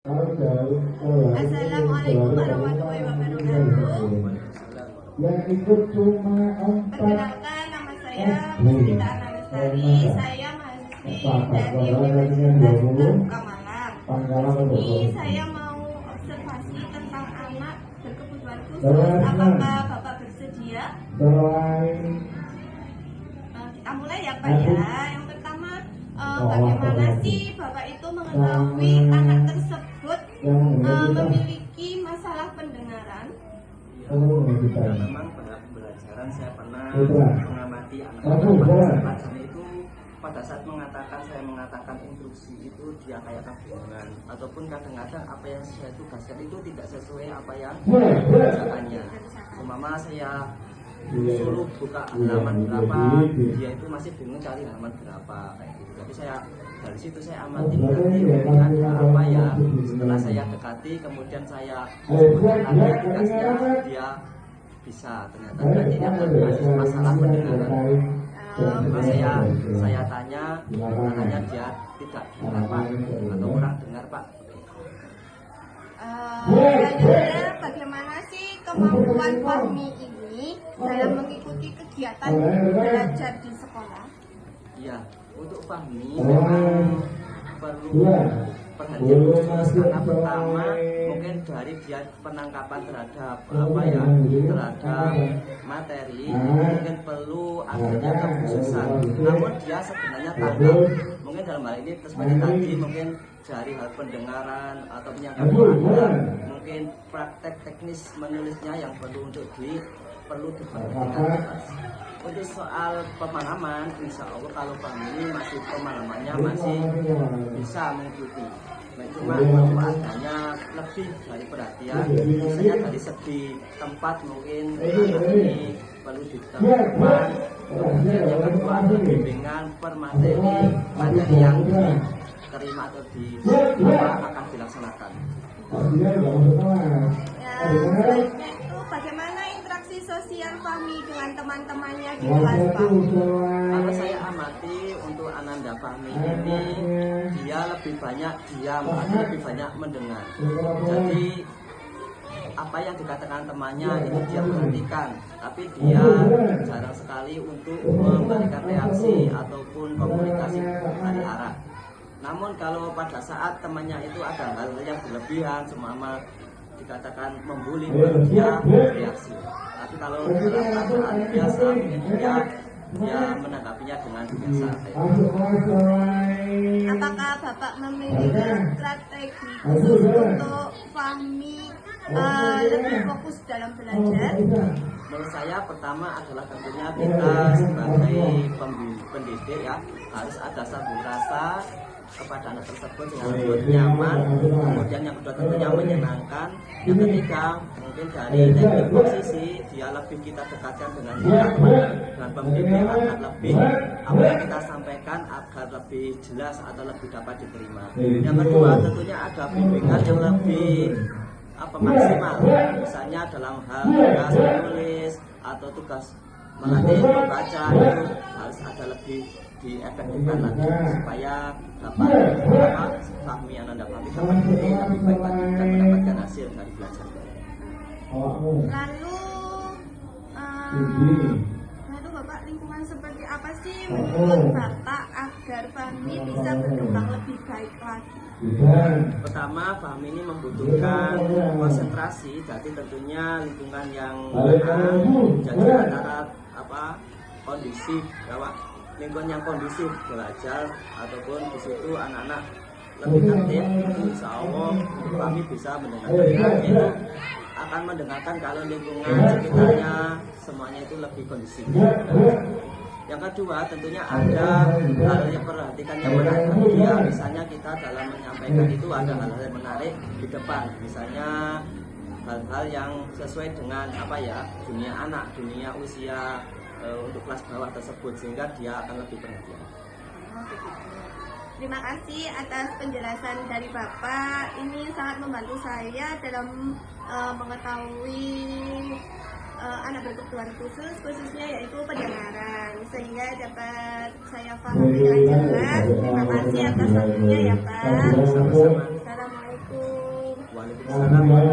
Assalamualaikum warahmatullahi wabarakatuh. Perkenalkan, nama saya Puspita Anandasari. Saya mahasiswi dari Universitas Terbuka Malang. Di sini saya mau observasi tentang anak berkebutuhan khusus. Apakah Bapak bersedia? Kita mulai ya Pak ya. Yang pertama, bagaimana sih Bapak itu mengetahui anak tersebut memiliki masalah pendengaran? Memang pada pembelajaran saya pernah mengamati anak-anak pada saat itu, pada saat saya mengatakan instruksi itu dia kayak kebingungan, ataupun kadang-kadang apa yang saya tugaskan itu tidak sesuai apa yang kerjaannya. Seumpama saya suruh buka halaman berapa, dia itu masih bingung cari halaman berapa kayak gitu. Tapi dari situ saya amati berarti apa ya. Setelah saya dekati, kemudian saya dia bisa ternyata dia masalah pendengaran. Saya tanya, katanya dia tidak dengar Pak, atau kurang dengar Pak. Selanjutnya, bagaimana sih kemampuan Fahmi ini dalam mengikuti kegiatan belajar di sekolah? Iya, untuk Fahmi memang perlu perhatian khusus karena pertama mungkin dari dia penangkapan terhadap terhadap materi mungkin perlu adanya kekhususan. Namun dia sebenarnya tangkap, mungkin dalam hal ini seperti tadi mungkin dari hal pendengaran atau penyangkapan, mungkin praktek teknis menulisnya yang perlu diperhatikan. Untuk soal pemahaman, insya Allah kalau kami pemahamannya masih bisa mengikuti. Cuma adanya lebih dari perhatian, misalnya dari segi tempat mungkin ini perlu ditemukan. Kemudian yang kedua adalah bimbingan per materi yang diterima atau akan dilaksanakan. Selanjutnya itu bagaimana interaksi sosial Fahmi dengan teman-temannya di kelas Pak? Kalau saya amati untuk Ananda Fahmi ini, dia lebih banyak diam atau lebih banyak mendengar. Jadi apa yang dikatakan temannya itu dia perhatikan, tapi dia jarang sekali untuk memberikan reaksi ataupun komunikasi dari arah. Namun kalau pada saat temannya itu ada hal yang berlebihan, semama dikatakan membuli, dia bereaksi. Tapi kalau dalam keadaan biasa, dia menanggapinya dengan biasa. Apakah Bapak memiliki strategi khusus untuk Fahmi lebih fokus dalam belajar? Menurut saya pertama adalah tentunya kita sebagai pendidik ya harus ada sambung rasa kepada anak tersebut dengan membuat nyaman. Kemudian yang kedua tentunya menyenangkan. Yang ketiga mungkin dari posisi dia lebih kita dekatkan dengan pendidik agar lebih apa yang kita sampaikan agar lebih jelas atau lebih dapat diterima. Yang kedua tentunya ada bimbingan yang lebih maksimal, misalnya dalam hal tugas menulis atau tugas melatih membaca itu harus ada lebih diefektifkan lagi supaya dapat Fahmi Ananda Fahmi dapat lebih baik lagi dan mendapatkan hasil dari belajar. Lalu Bapak, lingkungan seperti apa sih menurut Bapak agar Fahmi bisa berkembang lebih baik lagi? Pertama, Fahmi ini membutuhkan konsentrasi, jadi tentunya lingkungan yang tenang, jadi antara kondisif, lingkungan yang kondisif belajar ataupun di situ anak-anak lebih tertib. Insya Allah Fahmi bisa mendengarkan itu akan mendengarkan kalau lingkungan sekitarnya semuanya itu lebih kondisif. Yang kedua tentunya ada hal yang perhatikan yang menarik dia, misalnya kita dalam menyampaikan itu ada hal-hal yang menarik di depan, misalnya hal-hal yang sesuai dengan dunia anak, dunia usia untuk kelas bawah tersebut, sehingga dia akan lebih perhatian. Terima kasih atas penjelasan dari Bapak. Ini sangat membantu saya dalam mengetahui anak berkebutuhan khusus, khususnya yaitu pendengaran, sehingga dapat saya pahami dengan jelas. Terima kasih atas waktunya ya Pak. Sama-sama. Assalamualaikum. Waalaikumsalam.